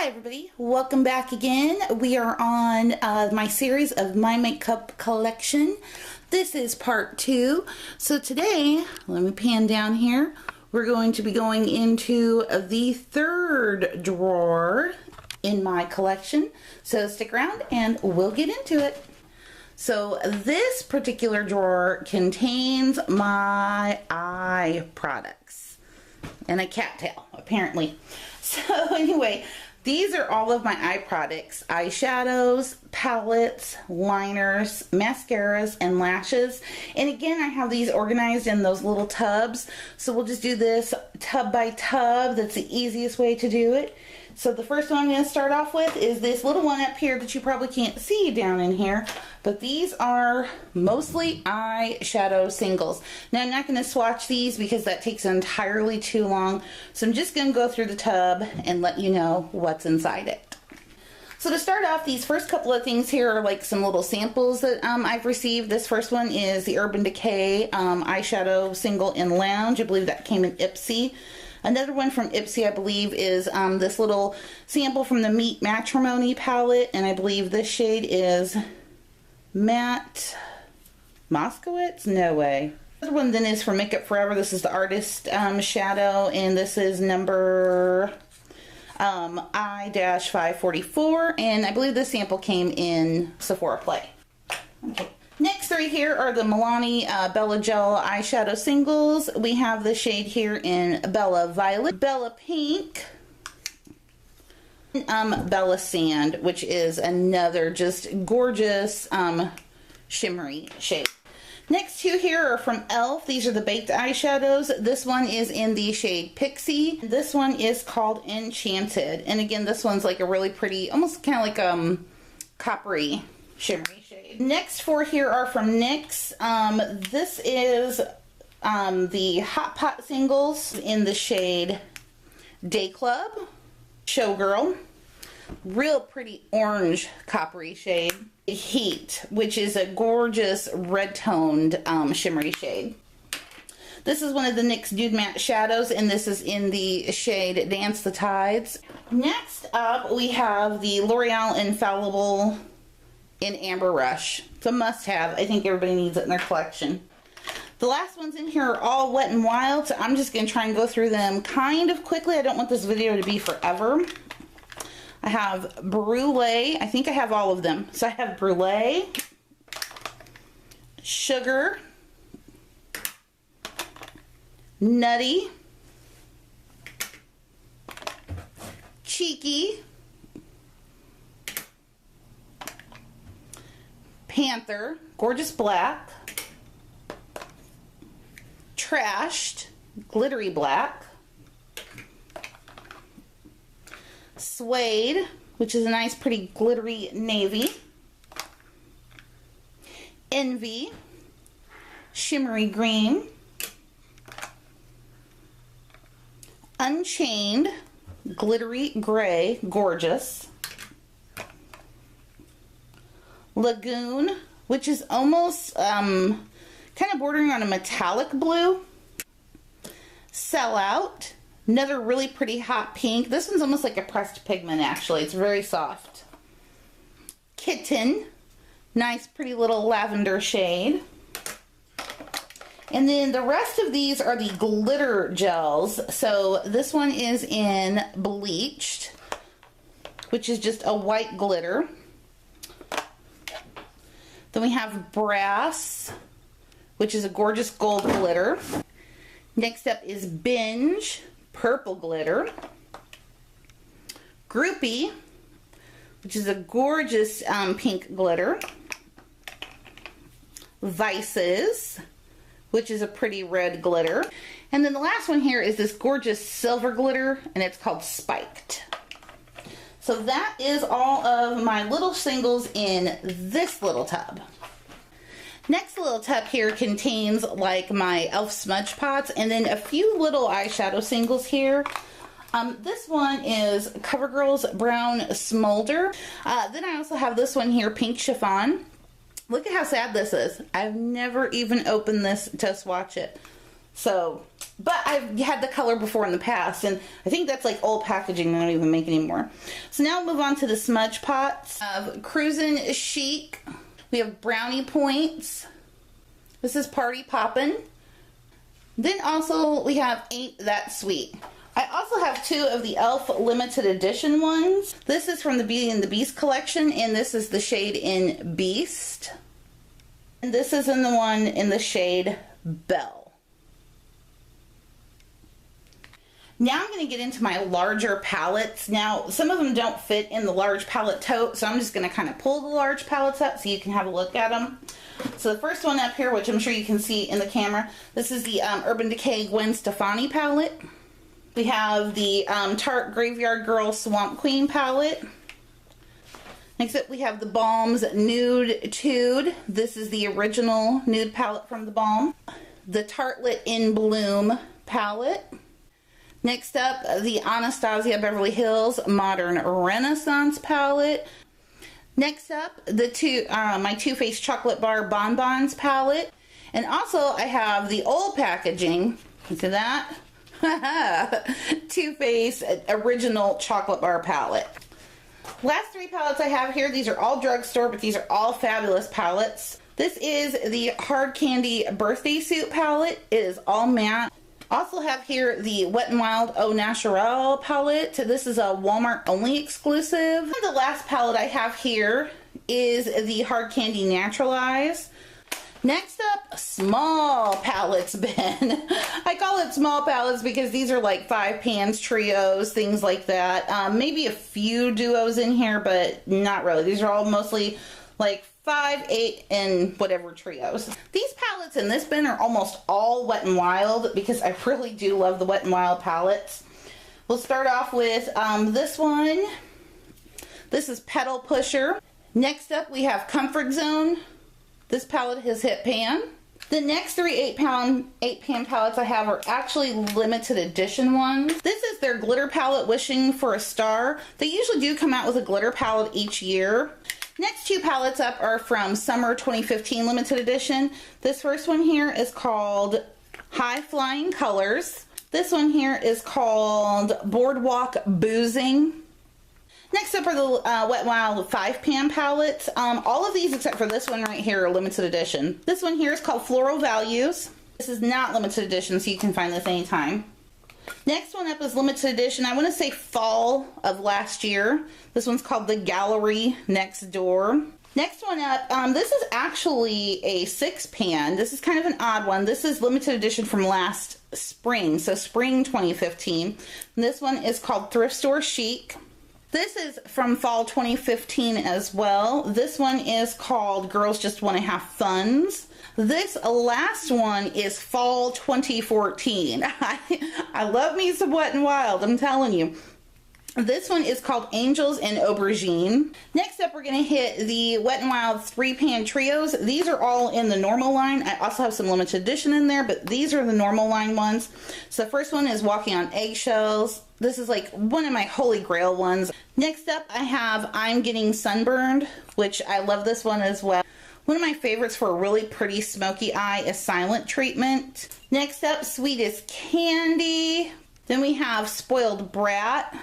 Hi everybody, welcome back again. We are on my series of My Makeup Collection. This is part 2. So today, let me pan down here, we're going to be going into the third drawer in my collection. So stick around and we'll get into it. So this particular drawer contains my eye products and a cattail, apparently. So anyway, these are all of my eye products: eyeshadows, palettes, liners, mascaras, and lashes. And again, I have these organized in those little tubs. So we'll just do this tub by tub. That's the easiest way to do it. So the first one I'm going to start off with is this little one up here that you probably can't see down in here. But these are mostly eyeshadow singles. Now I'm not going to swatch these because that takes entirely too long. So I'm just going to go through the tub and let you know what's inside it. So to start off, these first couple of things here are like some little samples that I've received. This first one is the Urban Decay eyeshadow single in Lounge. I believe that came in Ipsy. Another one from Ipsy, I believe, is this little sample from the Meet Matrimony palette, and I believe this shade is Matte Moskowitz? No way. The other one then is from Makeup Forever. This is the Artist Shadow, and this is number I-544, and I believe this sample came in Sephora Play. Okay. Next three here are the Milani Bella Gel eyeshadow singles. We have the shade here in Bella Violet, Bella Pink, Bella Sand, which is another just gorgeous shimmery shade. Next two here are from e.l.f. These are the baked eyeshadows. This one is in the shade Pixie. This one is called Enchanted. And again, this one's like a really pretty, almost kind of like coppery shimmery shade. Next four here are from NYX. This is the Hot Pot singles in the shade Day Club, Showgirl, real pretty orange coppery shade, Heat, which is a gorgeous red toned shimmery shade. This is one of the NYX Nude Matte Shadows, and this is in the shade Dance the Tides. Next up, we have the L'Oreal Infallible in Amber Rush. It's a must-have. I think everybody needs it in their collection. The last ones in here are all Wet n Wild, so I'm just going to try and go through them kind of quickly. I don't want this video to be forever. I have Brulee. I think I have all of them. So I have Brulee, Sugar, Nutty, Cheeky, Panther, Gorgeous Black, Trashed, Glittery Black, Suede, which is a nice pretty glittery navy, Envy, Shimmery Green, Unchained, Glittery Gray, gorgeous, Lagoon, which is almost kind of bordering on a metallic blue, Sellout, another really pretty hot pink. This one's almost like a pressed pigment, actually. It's very soft. Kitten, nice pretty little lavender shade. And then the rest of these are the glitter gels. So this one is in Bleached, which is just a white glitter. Then we have Brass, which is a gorgeous gold glitter. Next up is Binge, purple glitter. Groupie, which is a gorgeous pink glitter. Vices, which is a pretty red glitter. And then the last one here is this gorgeous silver glitter, and it's called Spiked. So that is all of my little singles in this little tub. Next little tub here contains like my e.l.f. smudge pots and then a few little eyeshadow singles here. This one is CoverGirl's Brown Smolder. Then I also have this one here, Pink Chiffon. Look at how sad this is. I've never even opened this to swatch it. So, but I've had the color before in the past, and I think that's like old packaging. They don't even make anymore. So now we'll move on to the smudge pots of Cruisin' Chic. We have Brownie Points. This is Party Poppin'. Then also we have Ain't That Sweet. I also have 2 of the e.l.f. limited edition ones. This is from the Beauty and the Beast collection, and this is the shade in Beast. And this is in the one in the shade Belle. Now I'm going to get into my larger palettes. Now, some of them don't fit in the large palette tote, so I'm just going to kind of pull the large palettes up so you can have a look at them. So the first one up here, which I'm sure you can see in the camera, this is the Urban Decay Gwen Stefani palette. We have the Tarte Graveyard Girl Swamp Queen palette. Next up, we have the Balm's Nude Tude. This is the original nude palette from the Balm. The Tartelette In Bloom palette. Next up, the Anastasia Beverly Hills Modern Renaissance palette. Next up, the my Too Faced Chocolate Bar Bonbons palette. And also, I have the old packaging. Look at that. Too Faced Original Chocolate Bar palette. Last 3 palettes I have here, these are all drugstore, but these are all fabulous palettes. This is the Hard Candy Birthday Suit palette. It is all matte. Also have here the Wet n Wild Au Naturel palette. This is a Walmart only exclusive. And the last palette I have here is the Hard Candy Naturalize. Next up, small palettes bin. I call it small palettes because these are like 5 pans, trios, things like that. Maybe a few duos in here, but not really. These are all mostly like 5, 8, and whatever trios. These palettes in this bin are almost all Wet n Wild because I really do love the Wet n Wild palettes. We'll start off with this one. This is Petal Pusher. Next up we have Comfort Zone. This palette has hit pan. The next 3 8-pan palettes I have are actually limited edition ones. This is their glitter palette, Wishing for a Star. They usually do come out with a glitter palette each year. Next 2 palettes up are from Summer 2015 limited edition. This first one here is called High Flying Colors. This one here is called Boardwalk Boozing. Next up are the Wet n Wild 5-pan palettes. All of these except for this one right here are limited edition. This one here is called Floral Values. This is not limited edition, so you can find this anytime. Next one up is limited edition. I want to say fall of last year. This one's called The Gallery Next Door. Next one up, this is actually a 6-pan. This is kind of an odd one. This is limited edition from last spring, so spring 2015. And this one is called Thrift Store Chic. This is from fall 2015 as well. This one is called Girls Just Want to Have Funs. This last one is fall 2014. I love me some Wet n Wild, I'm telling you. This one is called Angels and Aubergine. Next up, we're going to hit the Wet n Wild 3-pan trios. These are all in the normal line. I also have some limited edition in there, but these are the normal line ones. So the first one is Walking on Eggshells. This is like one of my holy grail ones. Next up, I have I'm Getting Sunburned, which I love this one as well. One of my favorites for a really pretty smoky eye is Silent Treatment. Next up, Sweet as Candy. Then we have Spoiled Brat.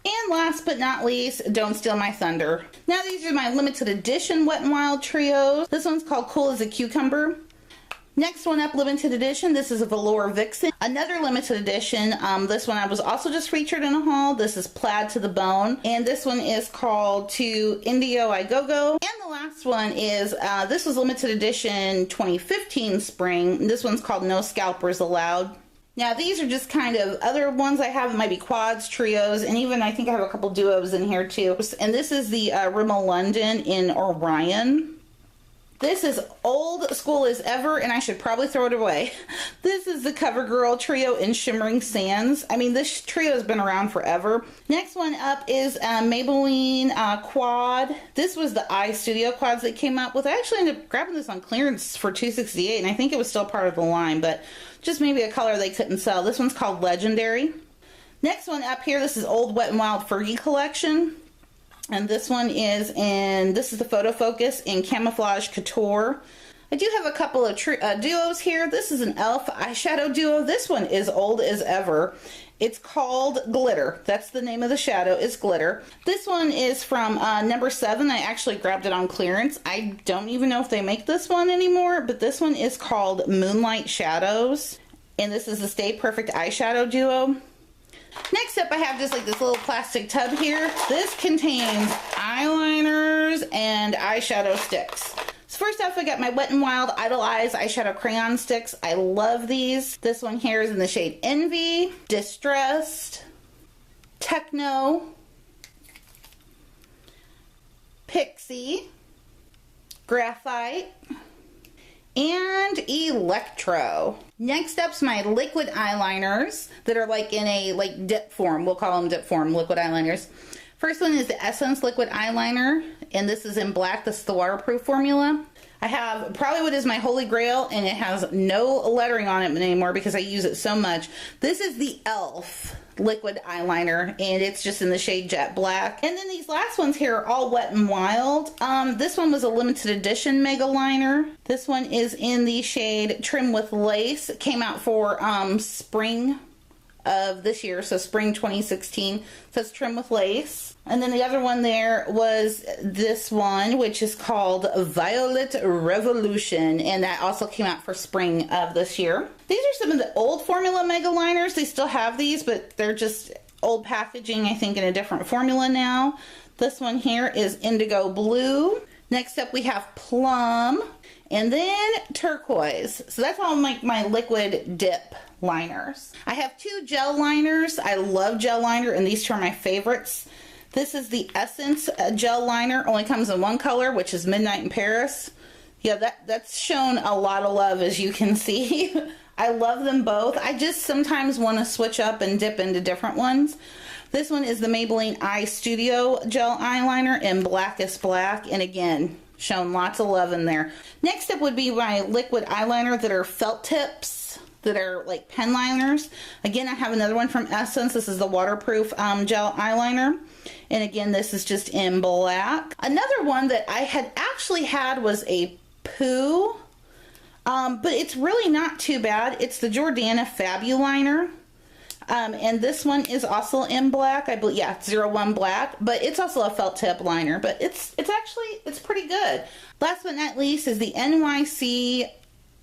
And last but not least, Don't Steal My Thunder. Now these are my limited edition Wet n Wild trios. This one's called Cool as a Cucumber. Next one up, limited edition. This is a Velour Vixen. Another limited edition. This one I was also just featured in a haul. This is Plaid to the Bone. And this one is called To Indio I Go Go. And the last one is, this was limited edition 2015 spring. This one's called No Scalpers Allowed. Now these are just kind of other ones I have. It might be quads, trios, and even I think I have a couple duos in here too. And this is the Rimmel London in Orion. This is old school as ever, and I should probably throw it away. This is the CoverGirl trio in Shimmering Sands. I mean, this trio has been around forever. Next one up is Maybelline Quad. This was the iStudio quads that came out with. I actually ended up grabbing this on clearance for $268, and I think it was still part of the line, but just maybe a color they couldn't sell. This one's called Legendary. Next one up here, this is Old Wet n Wild Fergie Collection. And this one is in, this is the Photo Focus in Camouflage Couture. I do have a couple of duos here. This is an e.l.f. eyeshadow duo. This one is old as ever. It's called Glitter. That's the name of the shadow, is Glitter. This one is from number 7. I actually grabbed it on clearance. I don't even know if they make this one anymore, but this one is called Moonlight Shadows. And this is the Stay Perfect eyeshadow duo. Next up, I have just like this little plastic tub here. This contains eyeliners and eyeshadow sticks. So first off, I got my Wet n Wild Idle Eyes eyeshadow crayon sticks. I love these. This one here is in the shade Envy, Distressed, Techno, Pixie, Graphite, and Electro. Next up's my liquid eyeliners that are like in a dip form. We'll call them dip form liquid eyeliners. First one is the Essence liquid eyeliner, and this is in black. This is the waterproof formula. I have probably what is my holy grail, and it has no lettering on it anymore because I use it so much. This is the e.l.f. liquid eyeliner, and it's just in the shade Jet Black. And then these last ones here are all Wet n Wild. This one was a limited edition mega liner. This one is in the shade Trim with Lace. It came out for spring of this year, so spring 2016. It says Trim with Lace. And then the other one there was this one, which is called Violet Revolution, and that also came out for spring of this year. These are some of the old formula mega liners. They still have these, but they're just old packaging, I think, in a different formula now. This one here is Indigo Blue. Next up we have Plum, and then Turquoise. So that's all my liquid dip liners. I have 2 gel liners. I love gel liner, and these 2 are my favorites. This is the Essence gel liner. Only comes in one color, which is Midnight in Paris. Yeah, that's shown a lot of love, as you can see. I love them both. I just sometimes want to switch up and dip into different ones. This one is the Maybelline Eye Studio gel eyeliner in Blackest Black, and again, shown lots of love in there. Next up would be my liquid eyeliner that are felt tips, that are like pen liners. Again, I have another one from Essence. This is the waterproof gel eyeliner. And again, this is just in black. Another one that I had actually had was a Pooh, but it's really not too bad. It's the Jordana Fabuliner. And this one is also in black. I believe, yeah, 01 black, but it's also a felt tip liner, but it's pretty good. Last but not least is the NYC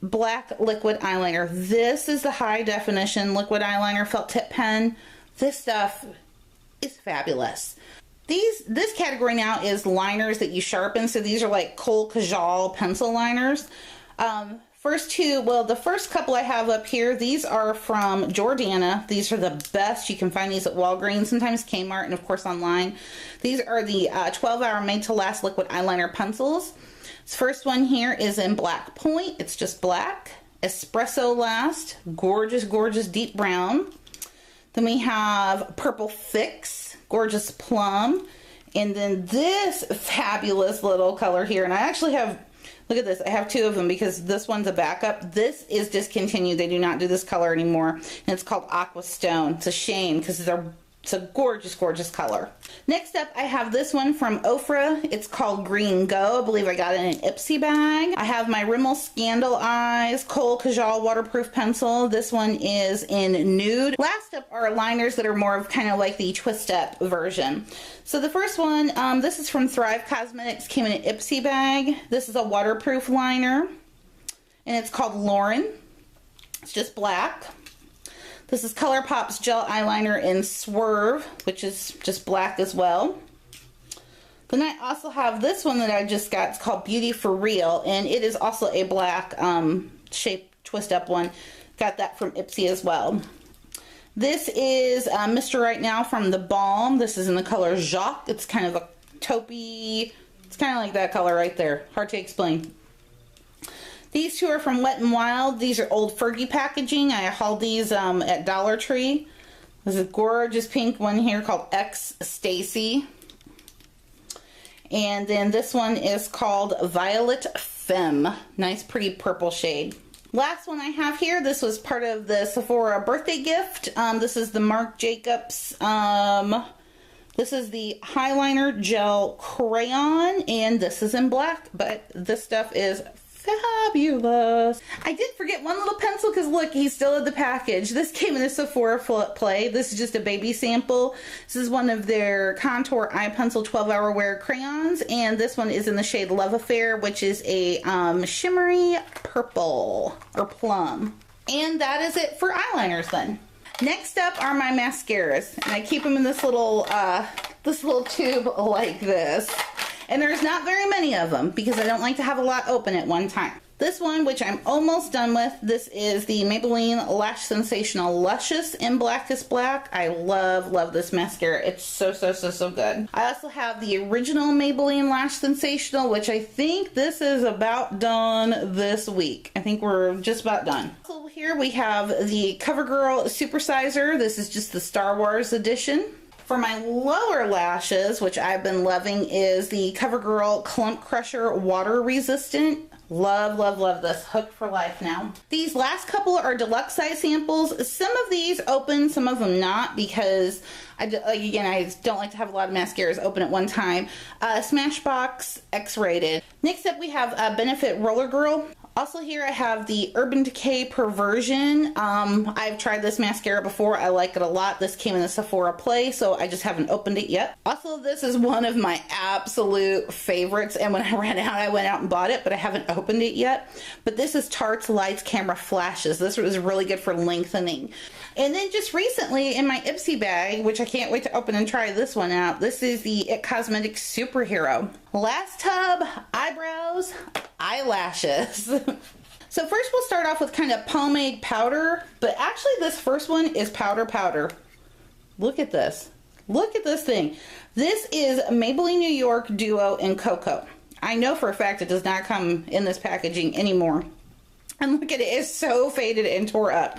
black liquid eyeliner. This is the high definition liquid eyeliner felt tip pen. This stuff is fabulous. This category now is liners that you sharpen. So these are like Kohl Kajal pencil liners. First 2, well, the first couple I have up here, these are from Jordana. These are the best. You can find these at Walgreens, sometimes Kmart, and of course online. These are the 12-hour made to last liquid eyeliner pencils. This first one here is in Black Point. It's just black. Espresso Last, gorgeous, gorgeous deep brown. Then we have Purple Fix, gorgeous plum. And then this fabulous little color here. And I actually have, look at this, I have 2 of them because this one's a backup. This is discontinued. They do not do this color anymore. And it's called Aqua Stone. It's a shame because it's a gorgeous, gorgeous color. Next up, I have this one from Ofra. It's called Green Go. I believe I got it in an Ipsy bag. I have my Rimmel Scandal Eyes Kohl Kajal waterproof pencil. This one is in nude. Last up are liners that are more of kind of like the twist up version. So the first one, this is from Thrive Cosmetics. Came in an Ipsy bag. This is a waterproof liner, and it's called Lauren. It's just black. This is ColourPop's gel eyeliner in Swerve, which is just black as well. Then I also have this one that I just got. It's called Beauty for Real, and it is also a black shape twist up one. Got that from Ipsy as well. This is Mr. Right Now from The Balm. This is in the color Jacques. It's kind of a taupey, it's kind of like that color right there. Hard to explain. These 2 are from Wet n Wild. These are old Fergie packaging. I hauled these at Dollar Tree. There's a gorgeous pink one here called X Stacy. And then this one is called Violet Femme. Nice pretty purple shade. Last one I have here, this was part of the Sephora birthday gift. This is the Marc Jacobs. This is the Highliner Gel Crayon, and this is in black, but this stuff is Fabulous. I did forget one little pencil because look, he's still in the package. This came in a Sephora Play. This is just a baby sample. This is one of their contour eye pencil 12-hour wear crayons, and this one is in the shade Love Affair, which is a shimmery purple or plum. And that is it for eyeliners then. Next up are my mascaras, and I keep them in this little tube like this. And there's not very many of them because I don't like to have a lot open at one time. This one, which I'm almost done with, this is the Maybelline Lash Sensational Luscious in Blackest Black. I love this mascara. It's so good. I also have the original Maybelline Lash Sensational, which I think this is about done this week. I think we're just about done. So here we have the CoverGirl Supersizer. This is just the Star Wars edition. For my lower lashes, which I've been loving, is the CoverGirl Clump Crusher Water Resistant. Love this. Hooked for life now. These last couple are deluxe size samples. Some of these open, some of them not, because I don't like to have a lot of mascaras open at one time. Smashbox X-rated. Next up we have Benefit Roller Girl. Also here I have the Urban Decay Perversion. I've tried this mascara before. I like it a lot. This came in the Sephora Play, so I just haven't opened it yet. Also, this is one of my absolute favorites, and when I ran out, I went out and bought it, but I haven't opened it yet. But this is Tarte's Lights Camera Flashes. This was really good for lengthening. And then just recently in my Ipsy bag, which I can't wait to open and try this one out, this is the IT Cosmetics Superhero. Last tub, eyebrows, eyelashes. So first we'll start off with kind of pomade powder, but actually this first one is powder. Look at this. Look at this thing. This is Maybelline New York Duo in Cocoa. I know for a fact it does not come in this packaging anymore. And look at it, it's so faded and tore up.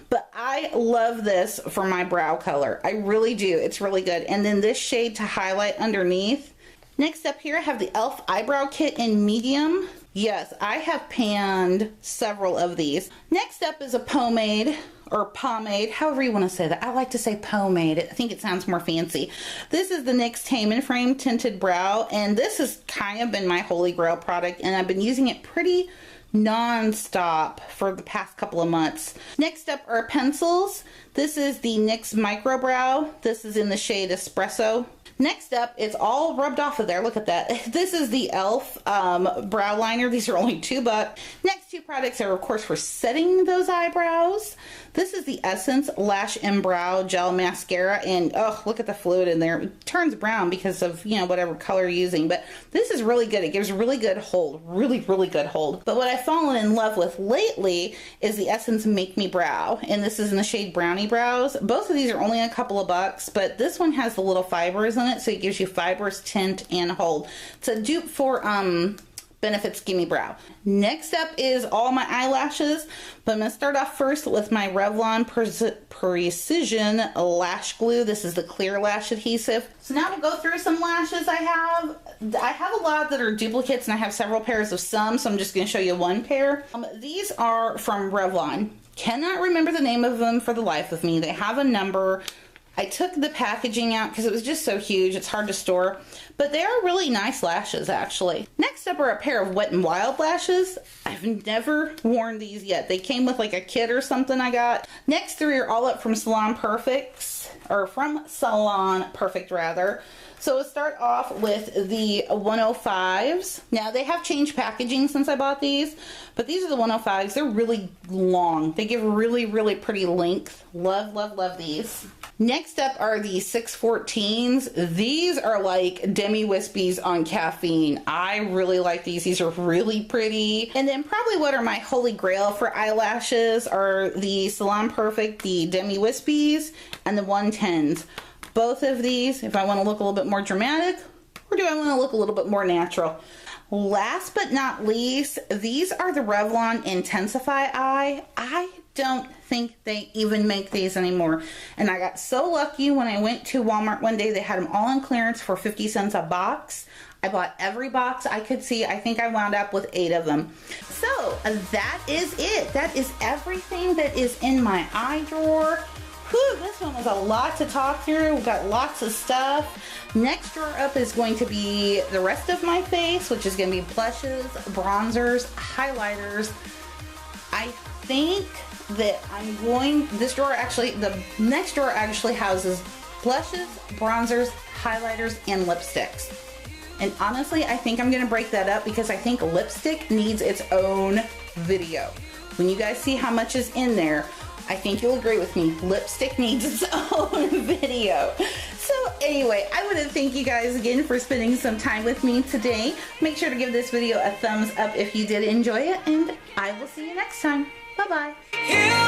But I love this for my brow color. I really do. It's really good. And then this shade to highlight underneath. Next up here I have the e.l.f. Eyebrow Kit in medium. Yes, I have panned several of these. Next up is a pomade, or pomade, however you want to say that. I like to say pomade. I think it sounds more fancy. This is the NYX Tame and Frame Tinted Brow, and this has kind of been my holy grail product, and I've been using it pretty non-stop for the past couple of months. Next up are pencils. This is the NYX Micro Brow. This is in the shade Espresso. Next up, it's all rubbed off of there. Look at that. This is the e.l.f. brow liner. These are only $2. Next two products are, of course, for setting those eyebrows. This is the Essence Lash and Brow Gel Mascara, and oh, look at the fluid in there. It turns brown because of, you know, whatever color you're using, but this is really good. It gives really good hold. Really good hold. But what I've fallen in love with lately is the Essence Make Me Brow, and this is in the shade Brownie Brows. Both of these are only a couple of bucks, but this one has the little fibers in it, so it gives you fibers, tint, and hold. It's a dupe for Benefit Skinny Brow. Next up is all my eyelashes, but I'm going to start off first with my Revlon Precision Lash Glue. This is the clear lash adhesive. So now we'll go through some lashes I have. I have a lot that are duplicates, and I have several pairs of some, so I'm just going to show you one pair. These are from Revlon. Cannot remember the name of them for the life of me. They have a number. I took the packaging out because it was just so huge, it's hard to store, but they are really nice lashes actually. Next up are a pair of Wet n Wild lashes. I've never worn these yet. They came with like a kit or something I got. Next three are all up from Salon Perfect rather. So we'll start off with the 105s. Now they have changed packaging since I bought these, but these are the 105s. They're really long. They give really pretty length. Love these. Next up are the 614s. These are like demi-wispies on caffeine. I really like these. These are really pretty. And then probably what are my holy grail for eyelashes are the Salon Perfect, the demi-wispies, and the 110s. Both of these, if I want to look a little bit more dramatic, or do I want to look a little bit more natural? Last but not least, these are the Revlon Intensify Eye. I don't think they even make these anymore. And I got so lucky when I went to Walmart one day. They had them all on clearance for 50 cents a box. I bought every box I could see. I think I wound up with 8 of them. So that is it. That is everything that is in my eye drawer Whew, this one was a lot to talk through. We've got lots of stuff. Next drawer up is going to be the rest of my face, which is going to be blushes, bronzers, highlighters. I think that the next drawer actually houses blushes, bronzers, highlighters, and lipsticks. And honestly, I think I'm going to break that up because I think lipstick needs its own video. When you guys see how much is in there, I think you'll agree with me. Lipstick needs its own video. So anyway, I want to thank you guys again for spending some time with me today. Make sure to give this video a thumbs up if you did enjoy it, and I will see you next time. Bye-bye.